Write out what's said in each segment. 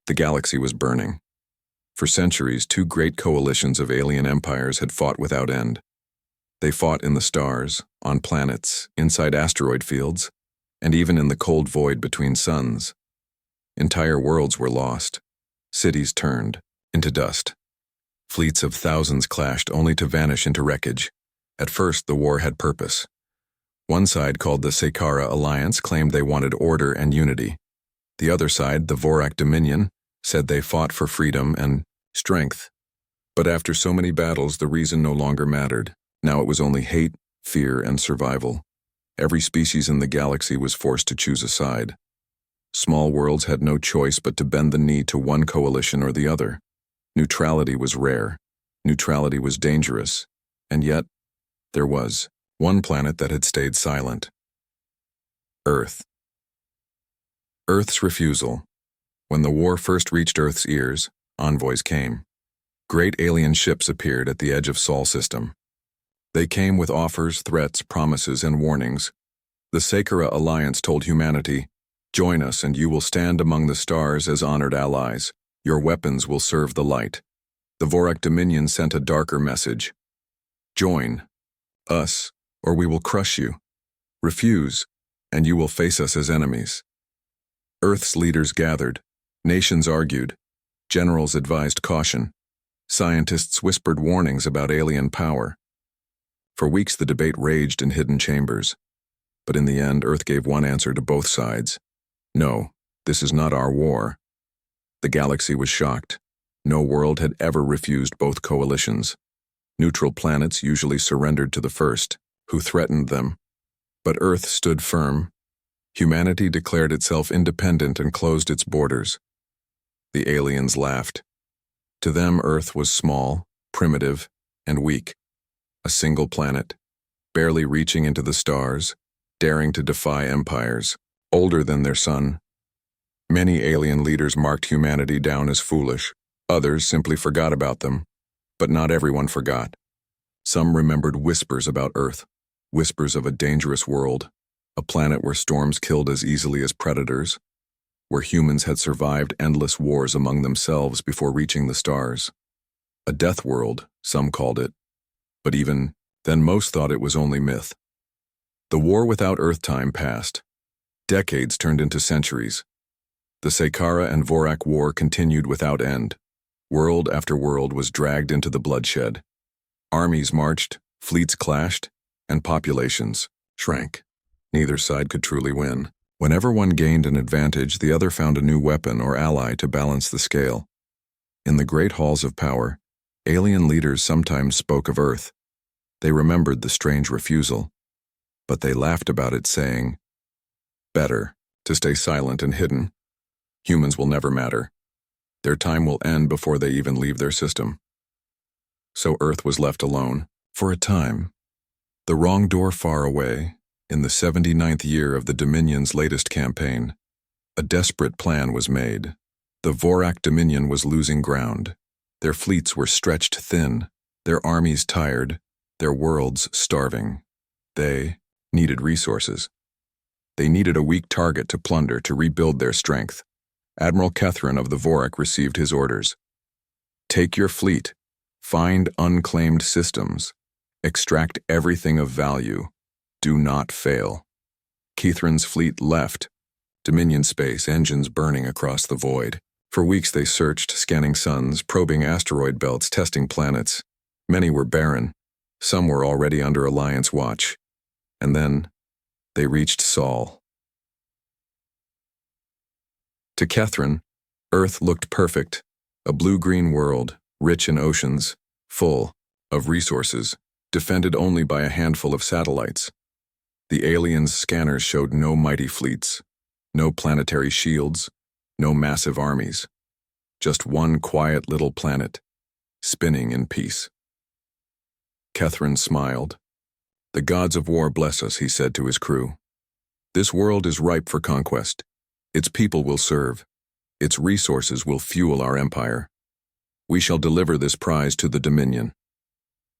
The galaxy was burning. For centuries, two great coalitions of alien empires had fought without end. They fought in the stars, on planets, inside asteroid fields, and even in the cold void between suns. Entire worlds were lost. Cities turned into dust. Fleets of thousands clashed only to vanish into wreckage. At first, the war had purpose. One side, called the Scifi Alliance, claimed they wanted order and unity. The other side, the Vorak Dominion, said they fought for freedom and strength. But after so many battles, the reason no longer mattered. Now it was only hate, fear, and survival. Every species in the galaxy was forced to choose a side. Small worlds had no choice but to bend the knee to one coalition or the other. Neutrality was rare. Neutrality was dangerous. And yet, there was one planet that had stayed silent. Earth. Earth's refusal. When the war first reached Earth's ears, envoys came. Great alien ships appeared at the edge of Sol system. They came with offers, threats, promises, and warnings. The Scifi Alliance told humanity, "Join us and you will stand among the stars as honored allies. Your weapons will serve the light." The Vorak Dominion sent a darker message. "Join us, or we will crush you. Refuse, and you will face us as enemies." Earth's leaders gathered. Nations argued. Generals advised caution. Scientists whispered warnings about alien power. For weeks the debate raged in hidden chambers. But in the end, Earth gave one answer to both sides. No, this is not our war. The galaxy was shocked. No world had ever refused both coalitions. Neutral planets usually surrendered to the first, who threatened them. But Earth stood firm. Humanity declared itself independent and closed its borders. The aliens laughed. To them, Earth was small, primitive, and weak. A single planet, barely reaching into the stars, daring to defy empires, older than their sun. Many alien leaders marked humanity down as foolish. Others simply forgot about them. But not everyone forgot. Some remembered whispers about Earth, whispers of a dangerous world, a planet where storms killed as easily as predators, where humans had survived endless wars among themselves before reaching the stars. A death world, some called it. But even then, most thought it was only myth. The war without Earth time passed. Decades turned into centuries. The Scifi and Vorak war continued without end. World after world was dragged into the bloodshed. Armies marched, fleets clashed, and populations shrank. Neither side could truly win. Whenever one gained an advantage, the other found a new weapon or ally to balance the scale. In the great halls of power, alien leaders sometimes spoke of Earth. They remembered the strange refusal, but they laughed about it, saying, "Better to stay silent and hidden. Humans will never matter. Their time will end before they even leave their system." So Earth was left alone, for a time. The wrong door far away, in the 79th year of the Dominion's latest campaign, a desperate plan was made. The Vorak Dominion was losing ground. Their fleets were stretched thin, their armies tired, their worlds starving. They needed resources. They needed a weak target to plunder to rebuild their strength. Admiral Kethrin of the Vorak received his orders. "Take your fleet, find unclaimed systems, extract everything of value. Do not fail." Kethrin's fleet left, Dominion space engines burning across the void. For weeks they searched, scanning suns, probing asteroid belts, testing planets. Many were barren. Some were already under Alliance watch. And then they reached Sol. To Kethrin, Earth looked perfect, a blue-green world, rich in oceans, full of resources, defended only by a handful of satellites. The aliens' scanners showed no mighty fleets, no planetary shields, no massive armies. Just one quiet little planet, spinning in peace. Kethrin smiled. "The gods of war bless us," he said to his crew. "This world is ripe for conquest. Its people will serve. Its resources will fuel our empire. We shall deliver this prize to the Dominion."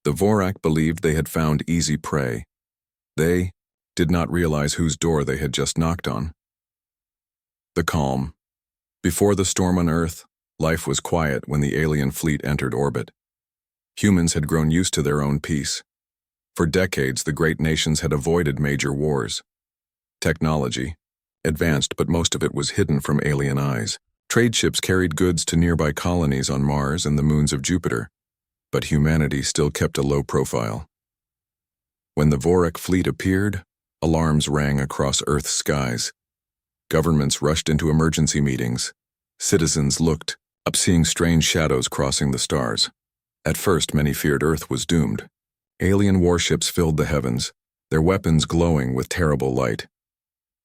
The Vorak believed they had found easy prey. They did not realize whose door they had just knocked on. The calm. Before the storm on Earth, life was quiet when the alien fleet entered orbit. Humans had grown used to their own peace. For decades, the great nations had avoided major wars. Technology advanced, but most of it was hidden from alien eyes. Trade ships carried goods to nearby colonies on Mars and the moons of Jupiter, but humanity still kept a low profile. When the Vorak fleet appeared, alarms rang across Earth's skies. Governments rushed into emergency meetings. Citizens looked up, seeing strange shadows crossing the stars. At first, many feared Earth was doomed. Alien warships filled the heavens, their weapons glowing with terrible light.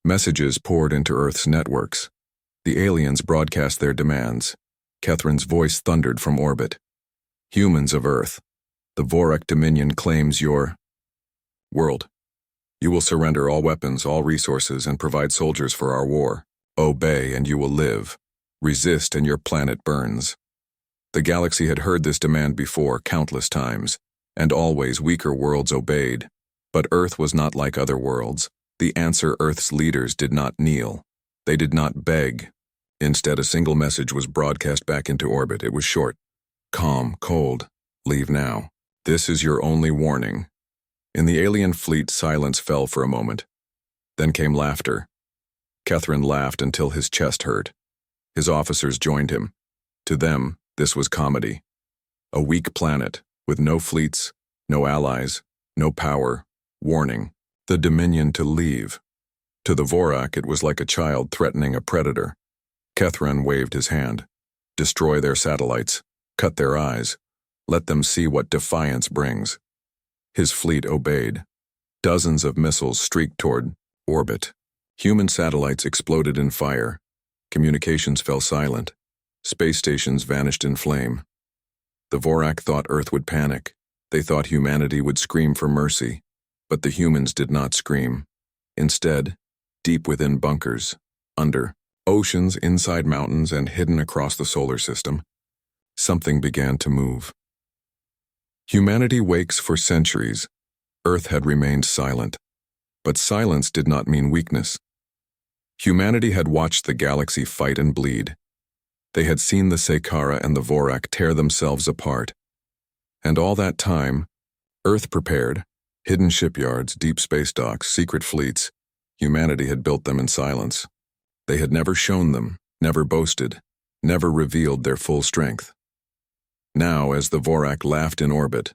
Messages poured into Earth's networks. The aliens broadcast their demands. Catherine's voice thundered from orbit. Humans of Earth, the Vorak Dominion claims your world. You will surrender all weapons, all resources, and provide soldiers for our war. Obey and you will live. Resist and your planet burns. The galaxy had heard this demand before countless times, and always weaker worlds obeyed. But Earth was not like other worlds. The answer: Earth's leaders did not kneel. They did not beg. Instead, a single message was broadcast back into orbit. It was short, calm, cold. Leave now. This is your only warning. In the alien fleet, silence fell for a moment. Then came laughter. Catherine laughed until his chest hurt. His officers joined him. To them, this was comedy. A weak planet, with no fleets, no allies, no power. Warning: the Dominion to leave. To the Vorak, it was like a child threatening a predator. Catherine waved his hand. Destroy their satellites. Cut their eyes. Let them see what defiance brings. His fleet obeyed. Dozens of missiles streaked toward orbit. Human satellites exploded in fire. Communications fell silent. Space stations vanished in flame. The Vorak thought Earth would panic. They thought humanity would scream for mercy. But the humans did not scream. Instead, deep within bunkers, under oceans, inside mountains, and hidden across the solar system, something began to move. Humanity wakes for centuries. Earth had remained silent. But silence did not mean weakness. Humanity had watched the galaxy fight and bleed. They had seen the Sekara and the Vorak tear themselves apart. And all that time, Earth prepared. Hidden shipyards, deep space docks, secret fleets. Humanity had built them in silence. They had never shown them, never boasted, never revealed their full strength. Now, as the Vorak laughed in orbit,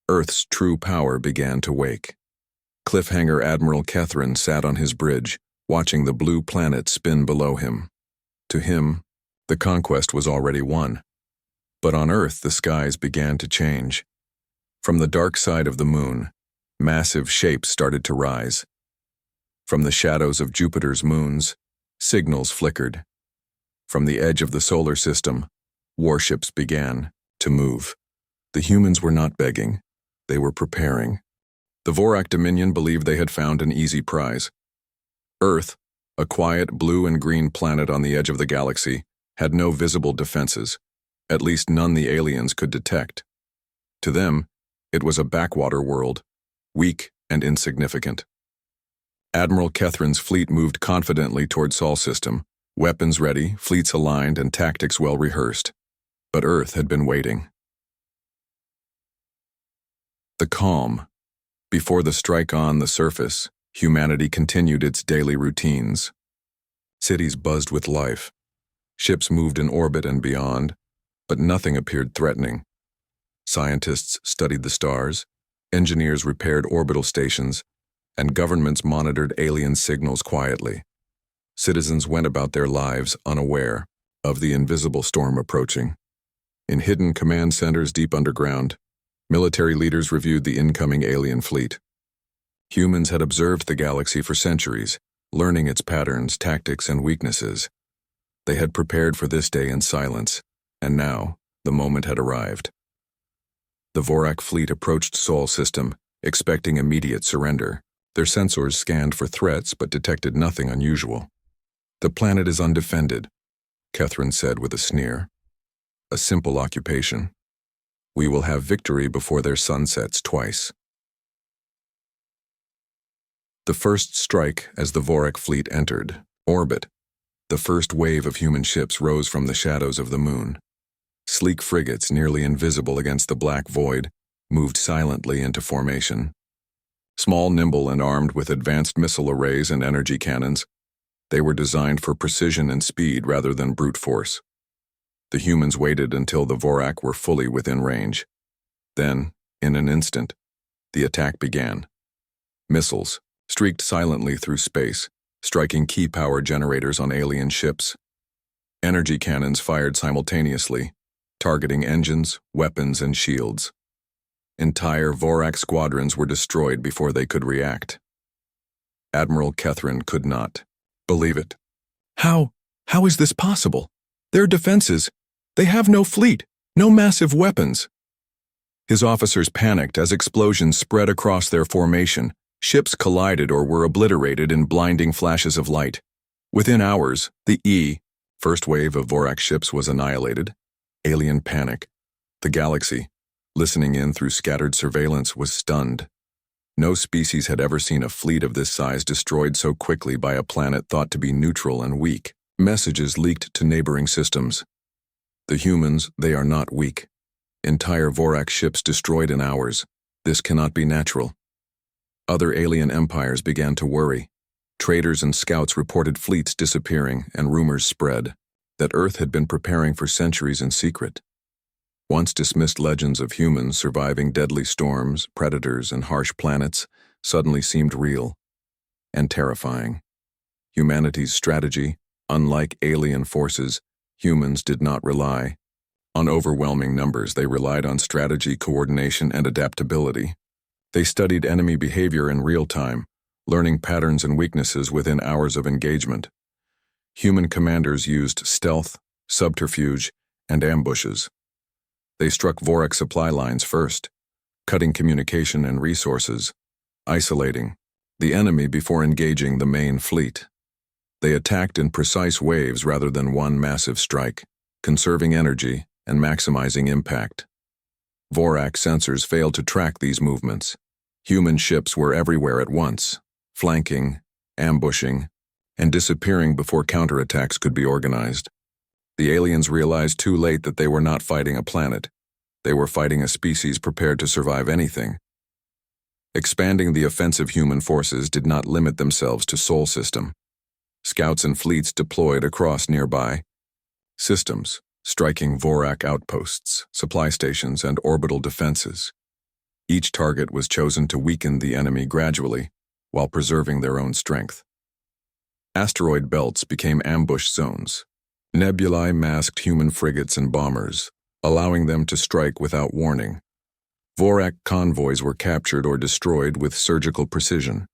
Earth's true power began to wake. Cliffhanger Admiral Catherine sat on his bridge, watching the blue planet spin below him. To him, the conquest was already won. But on Earth, the skies began to change. From the dark side of the moon, massive shapes started to rise. From the shadows of Jupiter's moons, signals flickered. From the edge of the solar system, warships began to move. The humans were not begging. They were preparing. The Vorak Dominion believed they had found an easy prize. Earth, a quiet blue and green planet on the edge of the galaxy, had no visible defenses, at least none the aliens could detect. To them, it was a backwater world, weak and insignificant. Admiral Catherine's fleet moved confidently toward Sol system, weapons ready, fleets aligned, and tactics well rehearsed. But Earth had been waiting. The calm. Before the strike on the surface, humanity continued its daily routines. Cities buzzed with life. Ships moved in orbit and beyond, but nothing appeared threatening. Scientists studied the stars, engineers repaired orbital stations, and governments monitored alien signals quietly. Citizens went about their lives unaware of the invisible storm approaching. In hidden command centers deep underground, military leaders reviewed the incoming alien fleet. Humans had observed the galaxy for centuries, learning its patterns, tactics, and weaknesses. They had prepared for this day in silence, and now the moment had arrived. The Vorak fleet approached Sol system, expecting immediate surrender. Their sensors scanned for threats but detected nothing unusual. "The planet is undefended," Catherine said with a sneer. "A simple occupation. We will have victory before their sun sets twice." The first strike as the Vorak fleet entered orbit. The first wave of human ships rose from the shadows of the moon. Sleek frigates, nearly invisible against the black void, moved silently into formation. Small, nimble, and armed with advanced missile arrays and energy cannons, they were designed for precision and speed rather than brute force. The humans waited until the Vorak were fully within range. Then, in an instant, the attack began. Missiles streaked silently through space, striking key power generators on alien ships. Energy cannons fired simultaneously, targeting engines, weapons, and shields. Entire Vorak squadrons were destroyed before they could react. Admiral Kethrin could not believe it. How is this possible? Their defenses, they have no fleet, no massive weapons. His officers panicked as explosions spread across their formation. Ships collided or were obliterated in blinding flashes of light. Within hours, the first wave of Vorak ships was annihilated. Alien panic. The galaxy, listening in through scattered surveillance, was stunned. No species had ever seen a fleet of this size destroyed so quickly by a planet thought to be neutral and weak. Messages leaked to neighboring systems. The humans, they are not weak. Entire Vorak ships destroyed in hours. This cannot be natural. Other alien empires began to worry. Traders and scouts reported fleets disappearing, and rumors spread that Earth had been preparing for centuries in secret. Once dismissed legends of humans surviving deadly storms, predators, and harsh planets suddenly seemed real and terrifying. Humanity's strategy, unlike alien forces, humans did not rely on overwhelming numbers. They relied on strategy, coordination, and adaptability. They studied enemy behavior in real time, learning patterns and weaknesses within hours of engagement. Human commanders used stealth, subterfuge, and ambushes. They struck Vorak supply lines first, cutting communication and resources, isolating the enemy before engaging the main fleet. They attacked in precise waves rather than one massive strike, conserving energy and maximizing impact. Vorak sensors failed to track these movements. Human ships were everywhere at once, flanking, ambushing, and disappearing before counterattacks could be organized. The aliens realized too late that they were not fighting a planet. They were fighting a species prepared to survive anything. Expanding the offensive human forces did not limit themselves to Sol System. Scouts and fleets deployed across nearby systems, striking Vorak outposts, supply stations, and orbital defenses. Each target was chosen to weaken the enemy gradually, while preserving their own strength. Asteroid belts became ambush zones. Nebulae masked human frigates and bombers, allowing them to strike without warning. Vorak convoys were captured or destroyed with surgical precision.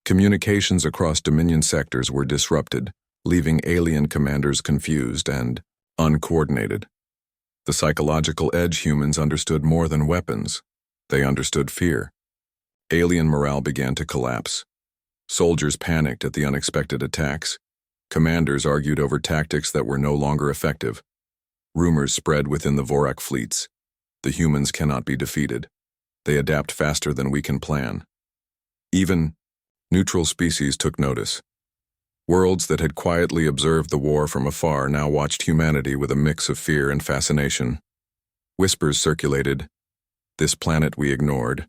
Communications across Dominion sectors were disrupted, leaving alien commanders confused and uncoordinated. The psychological edge humans understood more than weapons. They understood fear. Alien morale began to collapse. Soldiers panicked at the unexpected attacks. Commanders argued over tactics that were no longer effective. Rumors spread within the Vorak fleets. The humans cannot be defeated. They adapt faster than we can plan. Even neutral species took notice. Worlds that had quietly observed the war from afar now watched humanity with a mix of fear and fascination. Whispers circulated. This planet we ignored.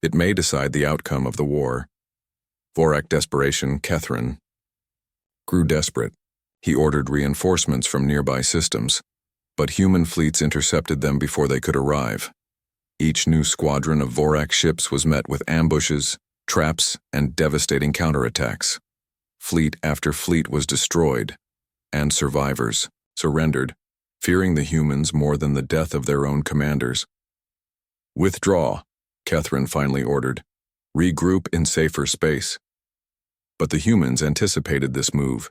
It may decide the outcome of the war. Vorak desperation, Kethrin grew desperate. He ordered reinforcements from nearby systems, but human fleets intercepted them before they could arrive. Each new squadron of Vorak ships was met with ambushes, traps, and devastating counterattacks. Fleet after fleet was destroyed, and survivors surrendered, fearing the humans more than the death of their own commanders. "Withdraw," Kethrin finally ordered. "Regroup in safer space." But the humans anticipated this move.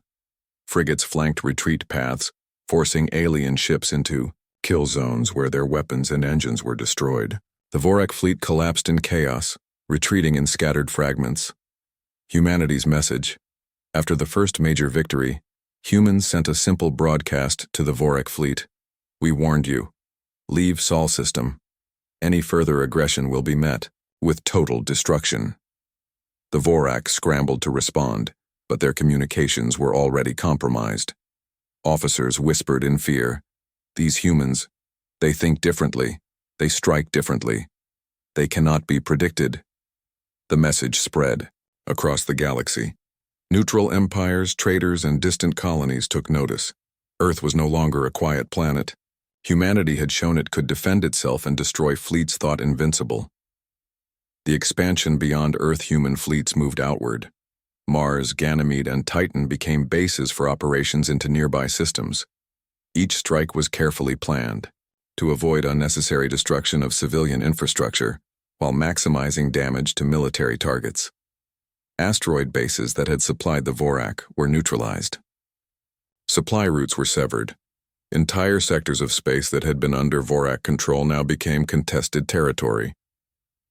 Frigates flanked retreat paths, forcing alien ships into kill zones where their weapons and engines were destroyed. The Vorak fleet collapsed in chaos, retreating in scattered fragments. Humanity's message. After the first major victory, humans sent a simple broadcast to the Vorak fleet. "We warned you. Leave Sol System. Any further aggression will be met with total destruction." The Vorak scrambled to respond, but their communications were already compromised. Officers whispered in fear, "These humans, they think differently, they strike differently. They cannot be predicted." The message spread across the galaxy. Neutral empires, traders, and distant colonies took notice. Earth was no longer a quiet planet. Humanity had shown it could defend itself and destroy fleets thought invincible. The expansion beyond Earth human fleets moved outward. Mars, Ganymede, and Titan became bases for operations into nearby systems. Each strike was carefully planned to avoid unnecessary destruction of civilian infrastructure while maximizing damage to military targets. Asteroid bases that had supplied the Vorak were neutralized. Supply routes were severed. Entire sectors of space that had been under Vorak control now became contested territory.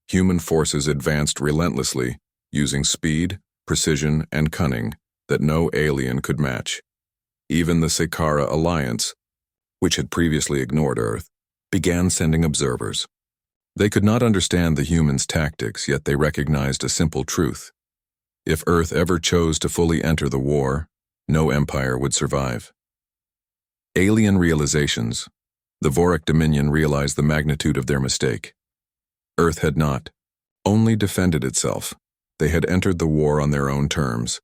Human forces advanced relentlessly, using speed, precision, and cunning that no alien could match. Even the Sakara Alliance, which had previously ignored Earth, began sending observers. They could not understand the humans' tactics, yet they recognized a simple truth. If Earth ever chose to fully enter the war, no empire would survive. Alien realizations. The Vorak Dominion realized the magnitude of their mistake. Earth had not only defended itself, they had entered the war on their own terms.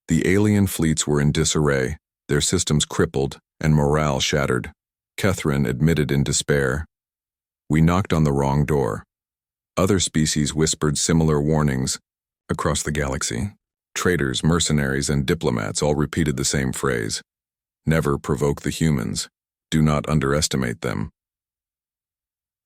The alien fleets were in disarray, their systems crippled, and morale shattered. Catherine admitted in despair, "We knocked on the wrong door." Other species whispered similar warnings. Across the galaxy, traders, mercenaries, and diplomats all repeated the same phrase: "Never provoke the humans. Do not underestimate them."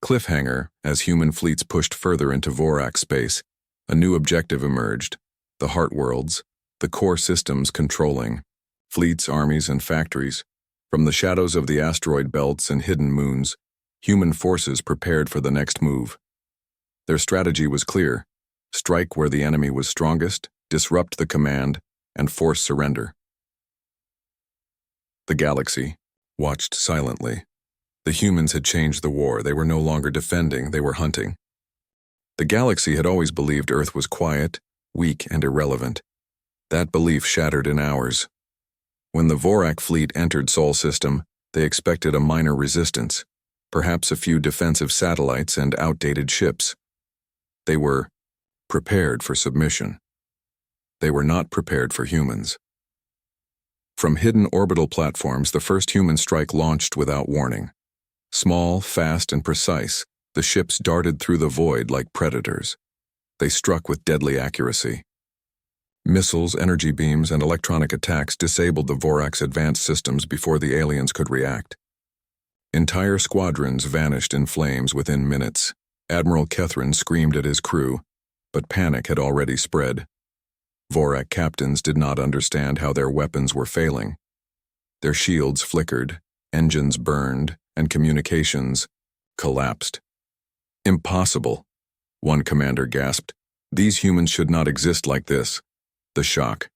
Cliffhanger. As human fleets pushed further into Vorak space, a new objective emerged: the heart worlds, the core systems controlling fleets, armies, and factories. From the shadows of the asteroid belts and hidden moons, human forces prepared for the next move. Their strategy was clear: strike where the enemy was strongest, disrupt the command, and force surrender. The galaxy watched silently. The humans had changed the war. They were no longer defending, they were hunting. The galaxy had always believed Earth was quiet, weak, and irrelevant. That belief shattered in hours. When the Vorak fleet entered Sol system, they expected a minor resistance, perhaps a few defensive satellites and outdated ships. They were prepared for submission. They were not prepared for humans. From hidden orbital platforms, the first human strike launched without warning. Small, fast, and precise, the ships darted through the void like predators. They struck with deadly accuracy. Missiles, energy beams, and electronic attacks disabled the Vorak's advanced systems before the aliens could react. Entire squadrons vanished in flames within minutes. Admiral Catherine screamed at his crew, but panic had already spread. Vorak captains did not understand how their weapons were failing. Their shields flickered, engines burned, and communications collapsed. "Impossible," one commander gasped. "These humans should not exist like this." The shock.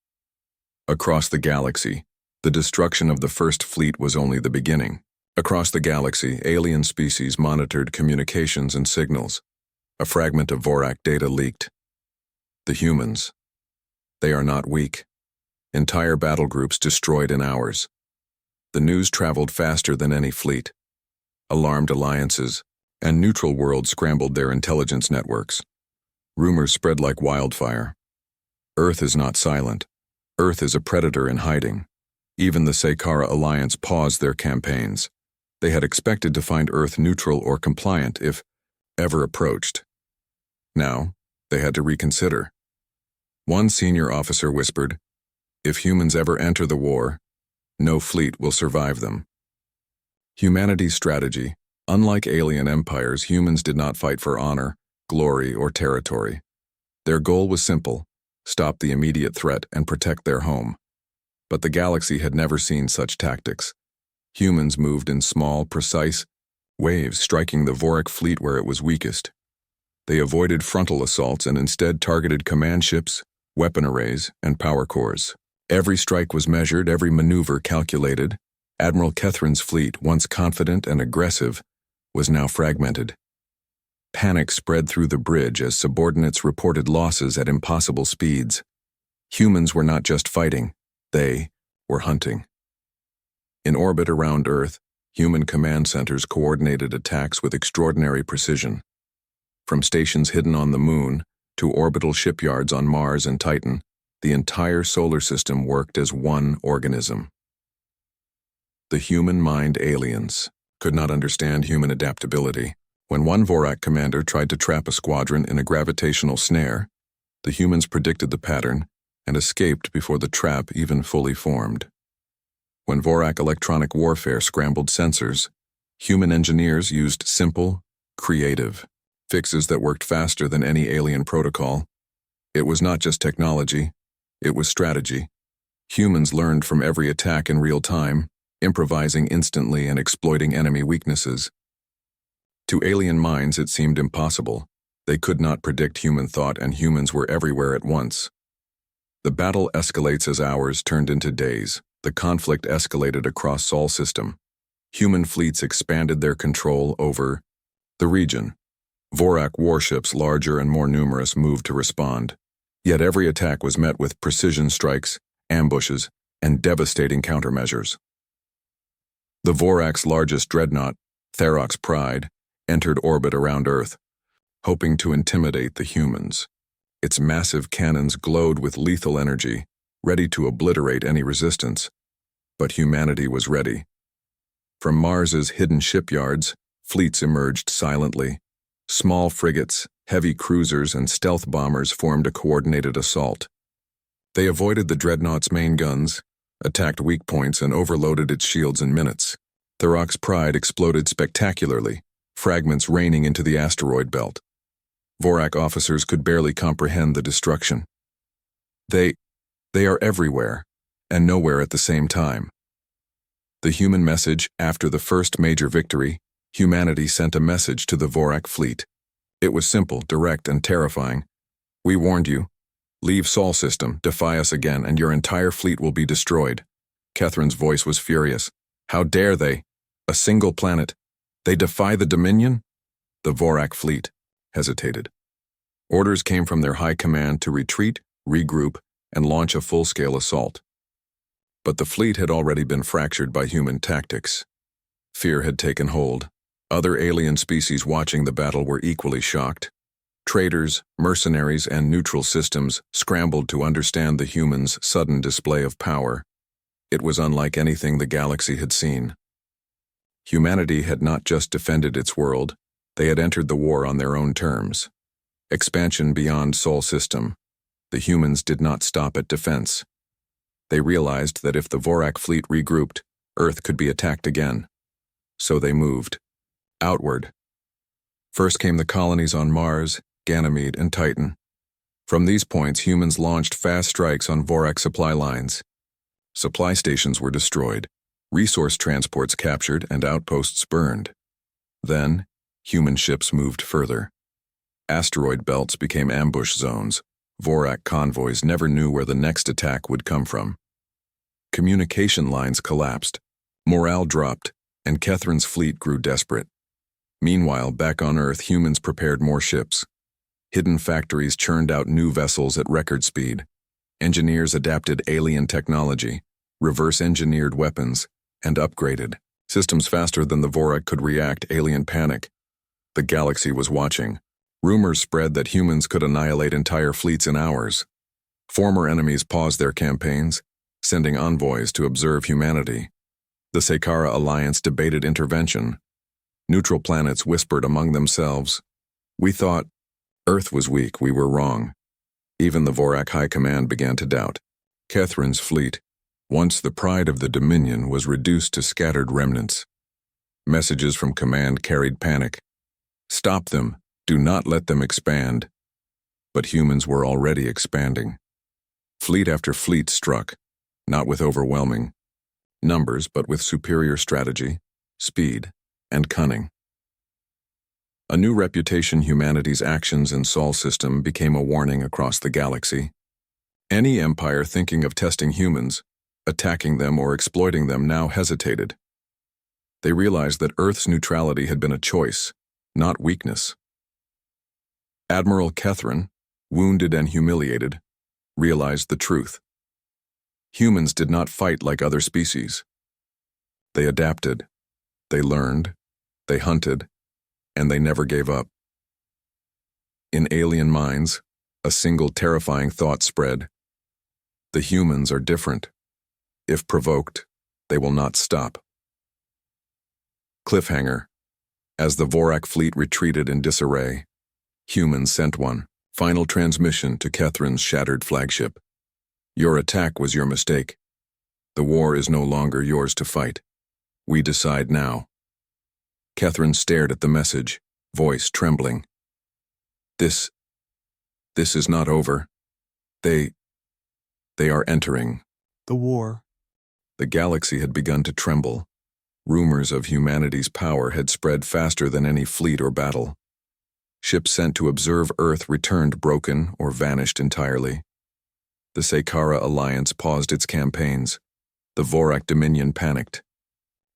Across the galaxy, the destruction of the first fleet was only the beginning. Across the galaxy, alien species monitored communications and signals. A fragment of Vorak data leaked. The humans. They are not weak. Entire battle groups destroyed in hours. The news traveled faster than any fleet. Alarmed alliances and neutral worlds scrambled their intelligence networks. Rumors spread like wildfire. Earth is not silent. Earth is a predator in hiding. Even the Sakara Alliance paused their campaigns. They had expected to find Earth neutral or compliant if ever approached. Now, they had to reconsider. One senior officer whispered, "If humans ever enter the war, no fleet will survive them." Humanity's strategy. Unlike alien empires, humans did not fight for honor, glory, or territory. Their goal was simple: stop the immediate threat and protect their home. But the galaxy had never seen such tactics. Humans moved in small, precise waves, striking the Vorak fleet where it was weakest. They avoided frontal assaults and instead targeted command ships, weapon arrays, and power cores. Every strike was measured, every maneuver calculated. Admiral Catherine's fleet, once confident and aggressive, was now fragmented. Panic spread through the bridge as subordinates reported losses at impossible speeds. Humans were not just fighting, they were hunting. In orbit around Earth, human command centers coordinated attacks with extraordinary precision. From stations hidden on the Moon to orbital shipyards on Mars and Titan, the entire solar system worked as one organism. The human-mind aliens could not understand human adaptability. When one Vorak commander tried to trap a squadron in a gravitational snare, the humans predicted the pattern and escaped before the trap even fully formed. When Vorak electronic warfare scrambled sensors, human engineers used simple, creative fixes that worked faster than any alien protocol. It was not just technology, it was strategy. Humans learned from every attack in real time, improvising instantly and exploiting enemy weaknesses. To alien minds, it seemed impossible. They could not predict human thought, and humans were everywhere at once. The battle escalates as hours turned into days. The conflict escalated across Sol system. Human fleets expanded their control over the region. Vorak warships, larger and more numerous, moved to respond. Yet every attack was met with precision strikes, ambushes, and devastating countermeasures. The Vorak's largest dreadnought, Tharok's Pride, entered orbit around Earth, hoping to intimidate the humans. Its massive cannons glowed with lethal energy, ready to obliterate any resistance. But humanity was ready. From Mars's hidden shipyards, fleets emerged silently. Small frigates, heavy cruisers, and stealth bombers formed a coordinated assault. They avoided the dreadnought's main guns, attacked weak points, and overloaded its shields in minutes. Tharok's Pride exploded spectacularly, fragments raining into the asteroid belt. Vorak officers could barely comprehend the destruction. They are everywhere, and nowhere at the same time. The human message: after the first major victory, humanity sent a message to the Vorak fleet. It was simple, direct, and terrifying. We warned you. Leave Sol system, defy us again, and your entire fleet will be destroyed. Catherine's voice was furious. How dare they? A single planet. They defy the Dominion? The Vorak fleet hesitated. Orders came from their high command to retreat, regroup, and launch a full-scale assault. But the fleet had already been fractured by human tactics. Fear had taken hold. Other alien species watching the battle were equally shocked. Traders, mercenaries, and neutral systems scrambled to understand the humans' sudden display of power. It was unlike anything the galaxy had seen. Humanity had not just defended its world, they had entered the war on their own terms. Expansion beyond Sol system. The humans did not stop at defense. They realized that if the Vorak fleet regrouped, Earth could be attacked again. So they moved outward. First came the colonies on Mars, Ganymede, and Titan. From these points, humans launched fast strikes on Vorak supply lines. Supply stations were destroyed, resource transports captured, and outposts burned. Then, human ships moved further. Asteroid belts became ambush zones. Vorak convoys never knew where the next attack would come from. Communication lines collapsed, morale dropped, and Catherine's fleet grew desperate. Meanwhile, back on Earth, humans prepared more ships. Hidden factories churned out new vessels at record speed. Engineers adapted alien technology, reverse-engineered weapons, and upgraded systems faster than the Vorak could react. Alien panic. The galaxy was watching. Rumors spread that humans could annihilate entire fleets in hours. Former enemies paused their campaigns, sending envoys to observe humanity. The Sekara Alliance debated intervention. Neutral planets whispered among themselves. We thought Earth was weak, we were wrong. Even the Vorak High Command began to doubt. Catherine's fleet, once the pride of the Dominion, was reduced to scattered remnants. Messages from command carried panic. Stop them, do not let them expand. But humans were already expanding. Fleet after fleet struck, not with overwhelming numbers, but with superior strategy, speed, and cunning. A new reputation: humanity's actions in Sol system became a warning across the galaxy. Any empire thinking of testing humans, attacking them, or exploiting them now hesitated. They realized that Earth's neutrality had been a choice, not weakness. Admiral Catherine, wounded and humiliated, realized the truth. Humans did not fight like other species. They adapted, they learned, they hunted, and they never gave up. In alien minds, a single terrifying thought spread. The humans are different. If provoked, they will not stop. Cliffhanger. As the Vorak fleet retreated in disarray, humans sent one final transmission to Kethrin's shattered flagship. Your attack was your mistake. The war is no longer yours to fight. We decide now. Kethrin stared at the message, voice trembling. This is not over. They are entering the war. The galaxy had begun to tremble. Rumors of humanity's power had spread faster than any fleet or battle. Ships sent to observe Earth returned broken or vanished entirely. The Sekara Alliance paused its campaigns. The Vorak Dominion panicked.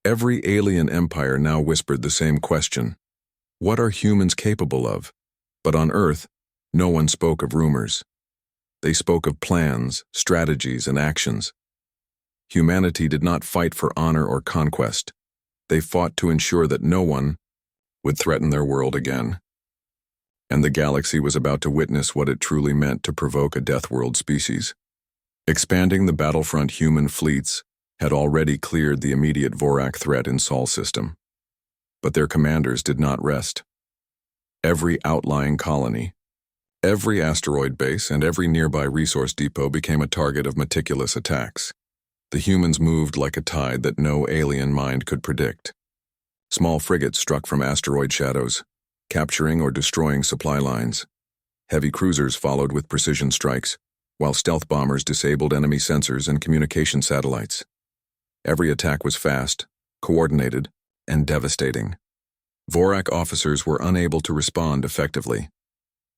Every alien empire now whispered the same question. What are humans capable of? But on Earth, no one spoke of rumors. They spoke of plans, strategies, and actions. Humanity did not fight for honor or conquest. They fought to ensure that no one would threaten their world again. And the galaxy was about to witness what it truly meant to provoke a death world species. Expanding the battlefront, human fleets had already cleared the immediate Vorak threat in Sol system. But their commanders did not rest. Every outlying colony, every asteroid base, and every nearby resource depot became a target of meticulous attacks. The humans moved like a tide that no alien mind could predict. Small frigates struck from asteroid shadows, capturing or destroying supply lines. Heavy cruisers followed with precision strikes, while stealth bombers disabled enemy sensors and communication satellites. Every attack was fast, coordinated, and devastating. Vorak officers were unable to respond effectively.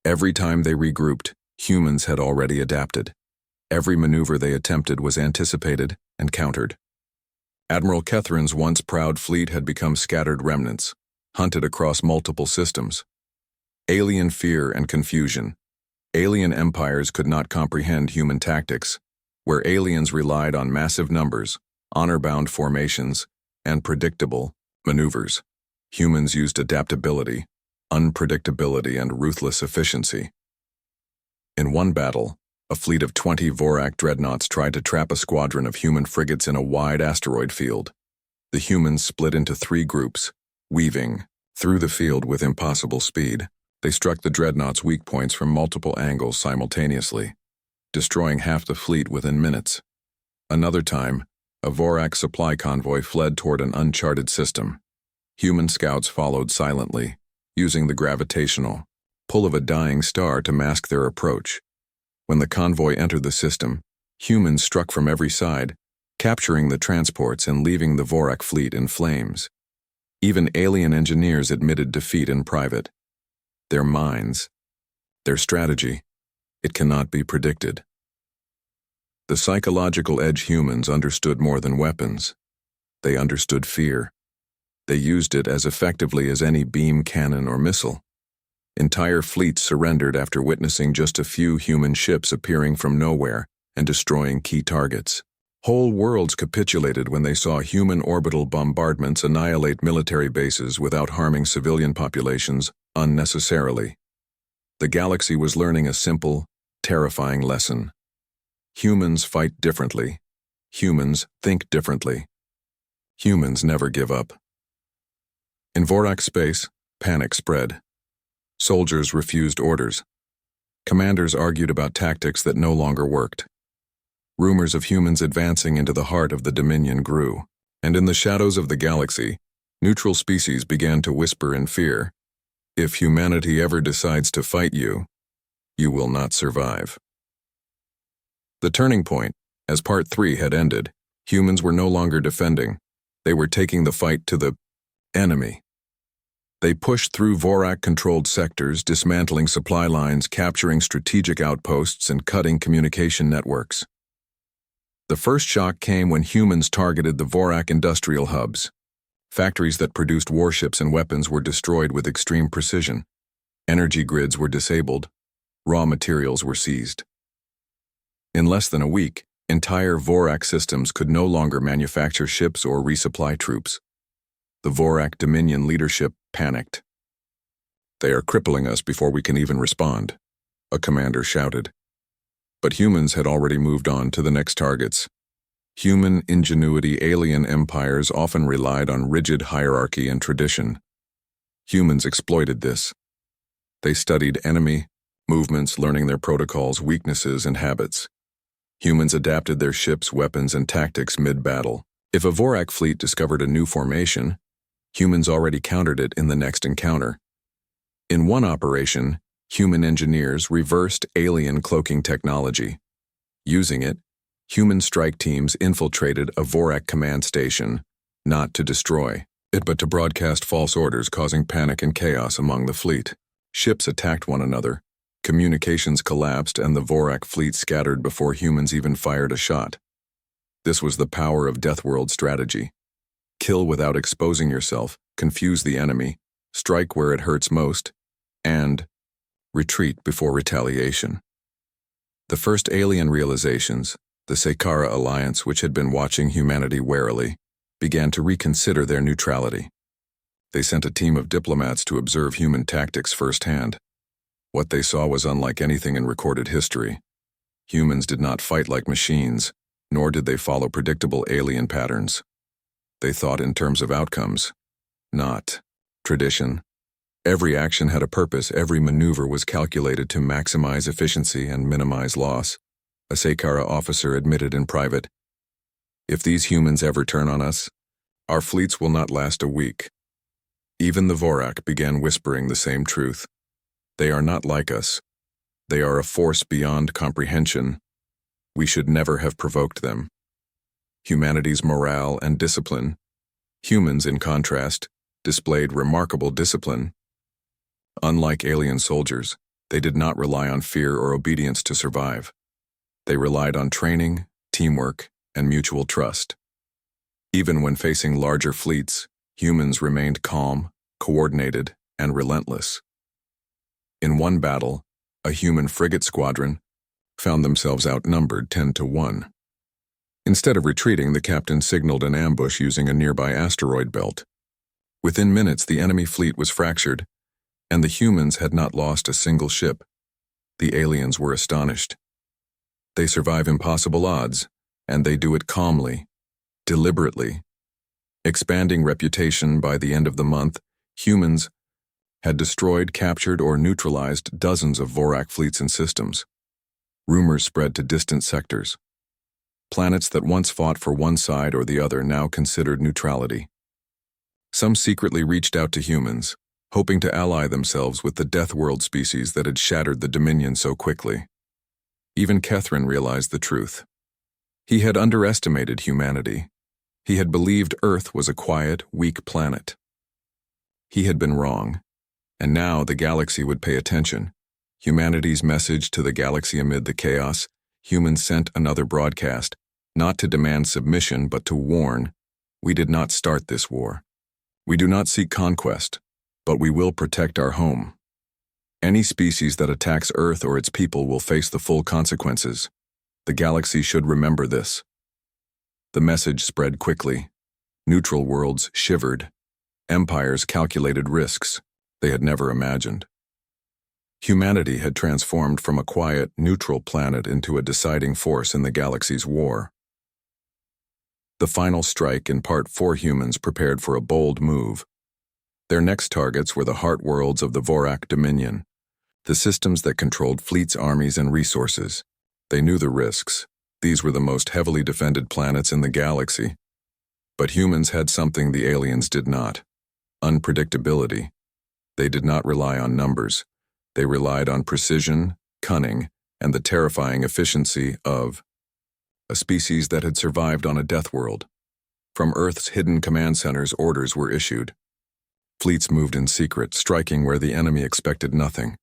Every time they regrouped, humans had already adapted. Every maneuver they attempted was anticipated and countered. Admiral Kethrin's once proud fleet had become scattered remnants, hunted across multiple systems. Alien fear and confusion. Alien empires could not comprehend human tactics, where aliens relied on massive numbers, honor-bound formations, and predictable maneuvers. Humans used adaptability, unpredictability, and ruthless efficiency. In one battle, a fleet of 20 Vorak dreadnoughts tried to trap a squadron of human frigates in a wide asteroid field. The humans split into 3 groups, weaving through the field with impossible speed. They struck the dreadnoughts' weak points from multiple angles simultaneously, destroying half the fleet within minutes. Another time, a Vorak supply convoy fled toward an uncharted system. Human scouts followed silently, using the gravitational pull of a dying star to mask their approach. When the convoy entered the system, humans struck from every side, capturing the transports and leaving the Vorak fleet in flames. Even alien engineers admitted defeat in private. Their minds, their strategy, it cannot be predicted. The psychological edge humans understood more than weapons. They understood fear. They used it as effectively as any beam cannon or missile. Entire fleets surrendered after witnessing just a few human ships appearing from nowhere and destroying key targets. Whole worlds capitulated when they saw human orbital bombardments annihilate military bases without harming civilian populations unnecessarily. The galaxy was learning a simple, terrifying lesson. Humans fight differently. Humans think differently. Humans never give up. In Vorak space, panic spread. Soldiers refused orders. Commanders argued about tactics that no longer worked. Rumors of humans advancing into the heart of the Dominion grew, and in the shadows of the galaxy, neutral species began to whisper in fear, "If humanity ever decides to fight you, you will not survive." The turning point, as Part 3 had ended, humans were no longer defending. They were taking the fight to the enemy. They pushed through Vorak-controlled sectors, dismantling supply lines, capturing strategic outposts, and cutting communication networks. The first shock came when humans targeted the Vorak industrial hubs. Factories that produced warships and weapons were destroyed with extreme precision. Energy grids were disabled. Raw materials were seized. In less than a week, entire Vorak systems could no longer manufacture ships or resupply troops. The Vorak Dominion leadership panicked. "They are crippling us before we can even respond," a commander shouted. But humans had already moved on to the next targets. Human ingenuity alien empires often relied on rigid hierarchy and tradition. Humans exploited this. They studied enemy movements, learning their protocols, weaknesses, and habits. Humans adapted their ships, weapons, and tactics mid-battle. If a Vorak fleet discovered a new formation, humans already countered it in the next encounter. In one operation, human engineers reversed alien cloaking technology. Using it, human strike teams infiltrated a Vorak command station, not to destroy it but to broadcast false orders, causing panic and chaos among the fleet. Ships attacked one another, communications collapsed, and the Vorak fleet scattered before humans even fired a shot. This was the power of Deathworld strategy. Kill without exposing yourself, confuse the enemy, strike where it hurts most, and retreat before retaliation. The first alien realizations, the Sekara Alliance, which had been watching humanity warily, began to reconsider their neutrality. They sent a team of diplomats to observe human tactics firsthand. What they saw was unlike anything in recorded history. Humans did not fight like machines, nor did they follow predictable alien patterns. They thought in terms of outcomes, not tradition. Every action had a purpose, every maneuver was calculated to maximize efficiency and minimize loss. A Sekara officer admitted in private, "If these humans ever turn on us, our fleets will not last a week." Even the Vorak began whispering the same truth. They are not like us. They are a force beyond comprehension. We should never have provoked them. Humanity's morale and discipline. Humans, in contrast, displayed remarkable discipline. Unlike alien soldiers, they did not rely on fear or obedience to survive. They relied on training, teamwork, and mutual trust. Even when facing larger fleets, humans remained calm, coordinated, and relentless. In one battle, a human frigate squadron found themselves outnumbered 10-1. Instead of retreating, the captain signaled an ambush using a nearby asteroid belt. Within minutes, the enemy fleet was fractured, and the humans had not lost a single ship. The aliens were astonished. They survive impossible odds, and they do it calmly, deliberately. Expanding reputation, by the end of the month, humans had destroyed, captured, or neutralized dozens of Vorak fleets and systems. Rumors spread to distant sectors. Planets that once fought for one side or the other now considered neutrality. Some secretly reached out to humans, hoping to ally themselves with the Deathworld species that had shattered the Dominion so quickly. Even Kethrin realized the truth. He had underestimated humanity. He had believed Earth was a quiet, weak planet. He had been wrong, and now the galaxy would pay attention. Humanity's message to the galaxy amid the chaos, humans sent another broadcast, not to demand submission but to warn, "We did not start this war. We do not seek conquest, but we will protect our home. Any species that attacks Earth or its people will face the full consequences. The galaxy should remember this." The message spread quickly. Neutral worlds shivered. Empires calculated risks they had never imagined. Humanity had transformed from a quiet, neutral planet into a deciding force in the galaxy's war. The final strike, in part 4 humans prepared for a bold move. Their next targets were the heart worlds of the Vorak Dominion, the systems that controlled fleets, armies, and resources. They knew the risks. These were the most heavily defended planets in the galaxy. But humans had something the aliens did not: unpredictability. They did not rely on numbers. They relied on precision, cunning, and the terrifying efficiency of a species that had survived on a death world. From Earth's hidden command centers, orders were issued. Fleets moved in secret, striking where the enemy expected nothing.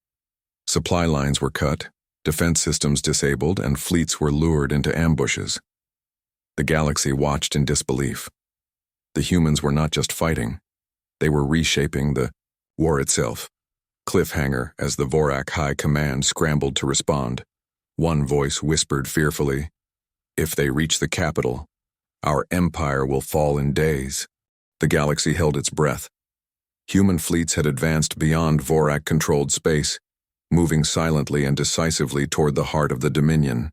Supply lines were cut, defense systems disabled, and fleets were lured into ambushes. The galaxy watched in disbelief. The humans were not just fighting. They were reshaping the war itself. Cliffhanger as the Vorak High Command scrambled to respond. One voice whispered fearfully, "If they reach the capital, our empire will fall in days." The galaxy held its breath. Human fleets had advanced beyond Vorak-controlled space, moving silently and decisively toward the heart of the Dominion.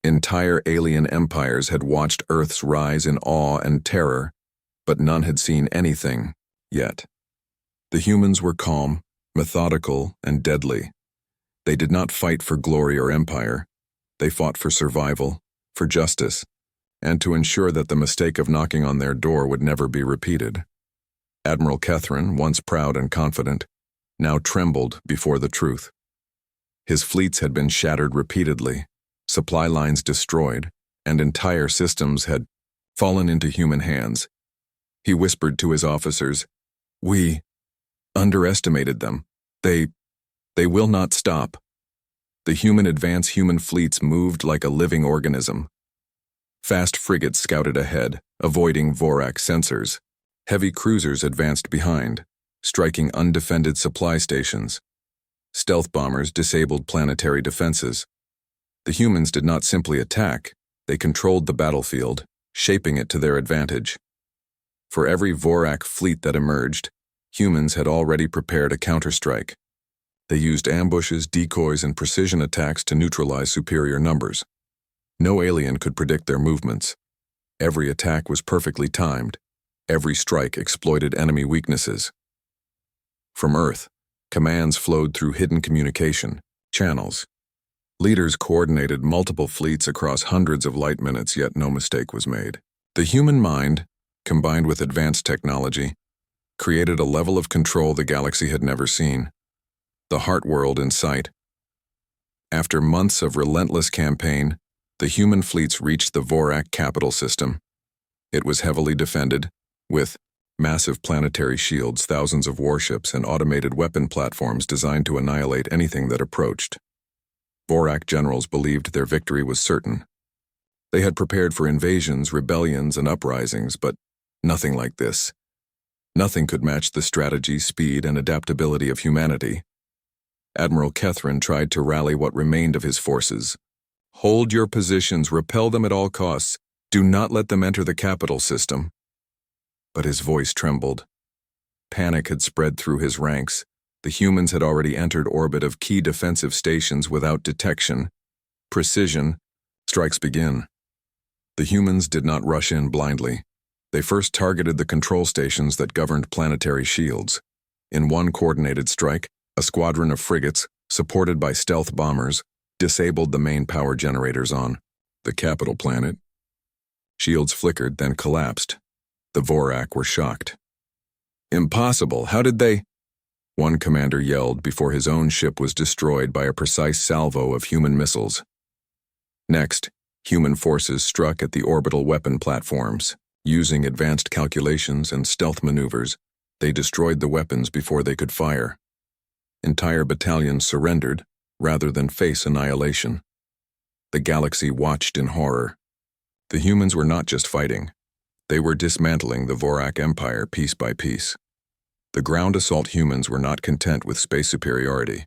Entire alien empires had watched Earth's rise in awe and terror, but none had seen anything yet. The humans were calm, methodical, and deadly. They did not fight for glory or empire. They fought for survival, for justice, and to ensure that the mistake of knocking on their door would never be repeated. Admiral Kethrin, once proud and confident, now trembled before the truth. His fleets had been shattered repeatedly, supply lines destroyed, and entire systems had fallen into human hands. He whispered to his officers, "We underestimated them. They will not stop." The human fleets moved like a living organism. Fast frigates scouted ahead, avoiding Vorak sensors. Heavy cruisers advanced behind, striking undefended supply stations. Stealth bombers disabled planetary defenses. The humans did not simply attack, they controlled the battlefield, shaping it to their advantage. For every Vorak fleet that emerged, humans had already prepared a counterstrike. They used ambushes, decoys, and precision attacks to neutralize superior numbers. No alien could predict their movements. Every attack was perfectly timed. Every strike exploited enemy weaknesses. From Earth, commands flowed through hidden communication channels. Leaders coordinated multiple fleets across hundreds of light minutes, yet no mistake was made. The human mind, combined with advanced technology, created a level of control the galaxy had never seen. The heart world in sight. After months of relentless campaign, the human fleets reached the Vorak capital system. It was heavily defended, with massive planetary shields, thousands of warships, and automated weapon platforms designed to annihilate anything that approached. Vorak generals believed their victory was certain. They had prepared for invasions, rebellions, and uprisings, but nothing like this. Nothing could match the strategy, speed, and adaptability of humanity. Admiral Kethrin tried to rally what remained of his forces. "Hold your positions, repel them at all costs. Do not let them enter the capital system." But his voice trembled. Panic had spread through his ranks. The humans had already entered orbit of key defensive stations without detection. Precision. Strikes begin. The humans did not rush in blindly. They first targeted the control stations that governed planetary shields. In one coordinated strike, a squadron of frigates, supported by stealth bombers, disabled the main power generators on the capital planet. Shields flickered, then collapsed. The Vorak were shocked. "Impossible! How did they—" One commander yelled before his own ship was destroyed by a precise salvo of human missiles. Next, human forces struck at the orbital weapon platforms. Using advanced calculations and stealth maneuvers, they destroyed the weapons before they could fire. Entire battalions surrendered, rather than face annihilation. The galaxy watched in horror. The humans were not just fighting. They were dismantling the Vorak Empire piece by piece. The ground assault humans were not content with space superiority.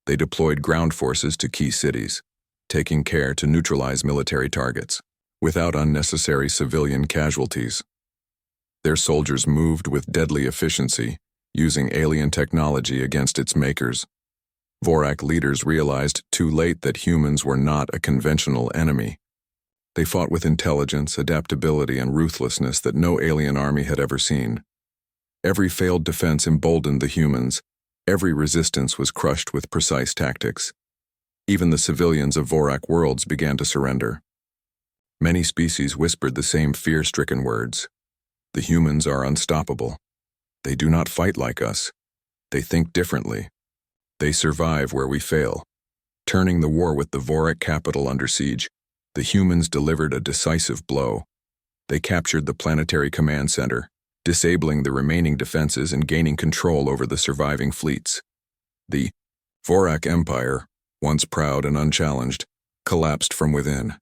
They deployed ground forces to key cities, taking care to neutralize military targets, without unnecessary civilian casualties. Their soldiers moved with deadly efficiency, using alien technology against its makers. Vorak leaders realized too late that humans were not a conventional enemy. They fought with intelligence, adaptability, and ruthlessness that no alien army had ever seen. Every failed defense emboldened the humans. Every resistance was crushed with precise tactics. Even the civilians of Vorak worlds began to surrender. Many species whispered the same fear-stricken words. "The humans are unstoppable. They do not fight like us. They think differently. They survive where we fail." Turning the war with the Vorak capital under siege, the humans delivered a decisive blow. They captured the planetary command center, disabling the remaining defenses and gaining control over the surviving fleets. The Vorak Empire, once proud and unchallenged, collapsed from within.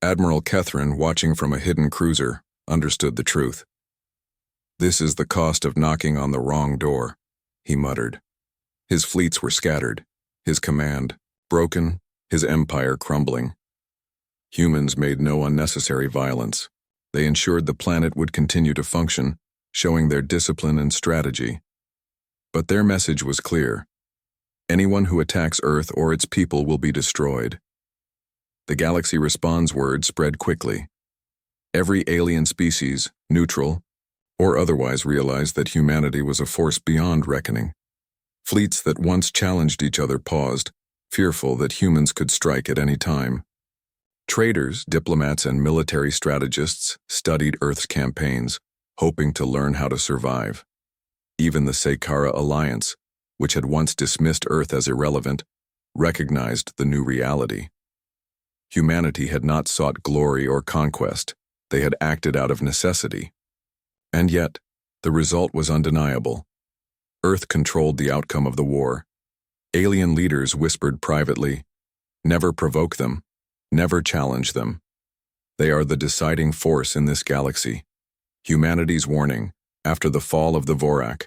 Admiral Kethrin, watching from a hidden cruiser, understood the truth. "This is the cost of knocking on the wrong door," he muttered. His fleets were scattered, his command broken, his empire crumbling. Humans made no unnecessary violence. They ensured the planet would continue to function, showing their discipline and strategy. But their message was clear. Anyone who attacks Earth or its people will be destroyed. The Galaxy Responds word spread quickly. Every alien species, neutral or otherwise, realized that humanity was a force beyond reckoning. Fleets that once challenged each other paused, fearful that humans could strike at any time. Traders, diplomats, and military strategists studied Earth's campaigns, hoping to learn how to survive. Even the Sakara Alliance, which had once dismissed Earth as irrelevant, recognized the new reality. Humanity had not sought glory or conquest. They had acted out of necessity. And yet, the result was undeniable. Earth controlled the outcome of the war. Alien leaders whispered privately, "Never provoke them, never challenge them. They are the deciding force in this galaxy." Humanity's warning, after the fall of the Vorak,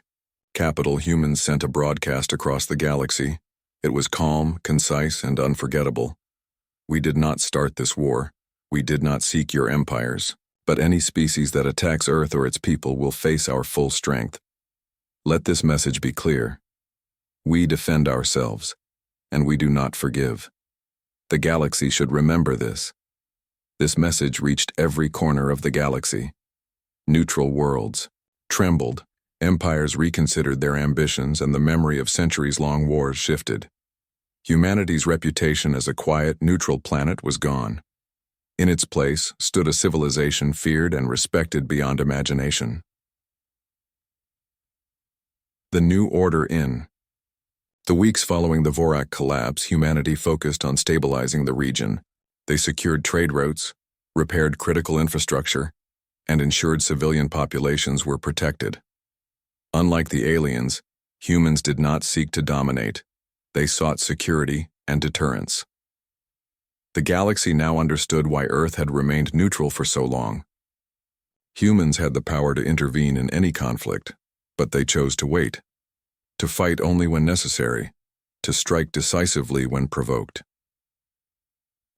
capital humans sent a broadcast across the galaxy. It was calm, concise, and unforgettable. "We did not start this war. We did not seek your empires. But any species that attacks Earth or its people will face our full strength. Let this message be clear. We defend ourselves, and we do not forgive." The galaxy should remember this. This message reached every corner of the galaxy. Neutral worlds trembled, empires reconsidered their ambitions, and the memory of centuries-long wars shifted. Humanity's reputation as a quiet, neutral planet was gone. In its place stood a civilization feared and respected beyond imagination. The New Order in. The weeks following the Vorak collapse, humanity focused on stabilizing the region. They secured trade routes, repaired critical infrastructure, and ensured civilian populations were protected. Unlike the aliens, humans did not seek to dominate. They sought security and deterrence. The galaxy now understood why Earth had remained neutral for so long. Humans had the power to intervene in any conflict, but they chose to wait, to fight only when necessary, to strike decisively when provoked.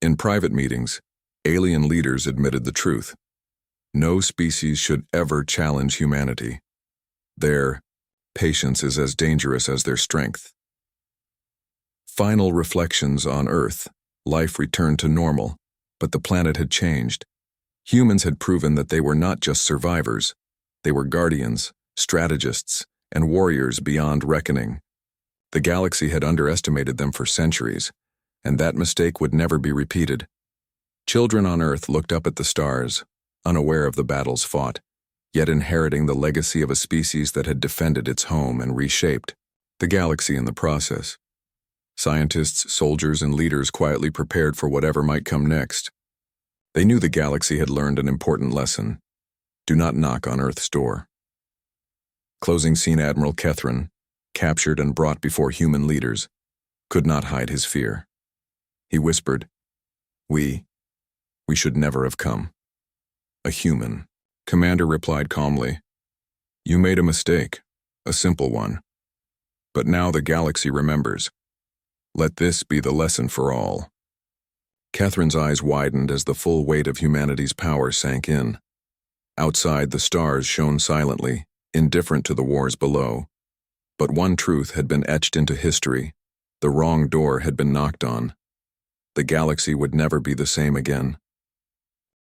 In private meetings, alien leaders admitted the truth. No species should ever challenge humanity. Their patience is as dangerous as their strength. Final reflections on Earth. Life returned to normal, but the planet had changed. Humans had proven that they were not just survivors. They were guardians, strategists, and warriors beyond reckoning. The galaxy had underestimated them for centuries, and that mistake would never be repeated. Children on Earth looked up at the stars, unaware of the battles fought, yet inheriting the legacy of a species that had defended its home and reshaped the galaxy in the process. Scientists, soldiers, and leaders quietly prepared for whatever might come next. They knew the galaxy had learned an important lesson. Do not knock on Earth's door. Closing scene. Admiral Kethrin, captured and brought before human leaders, could not hide his fear. He whispered, We should never have come." "A human." Commander replied calmly, "You made a mistake, a simple one. But now the galaxy remembers. Let this be the lesson for all." Catherine's eyes widened as the full weight of humanity's power sank in. Outside, the stars shone silently, indifferent to the wars below. But one truth had been etched into history. The wrong door had been knocked on. The galaxy would never be the same again.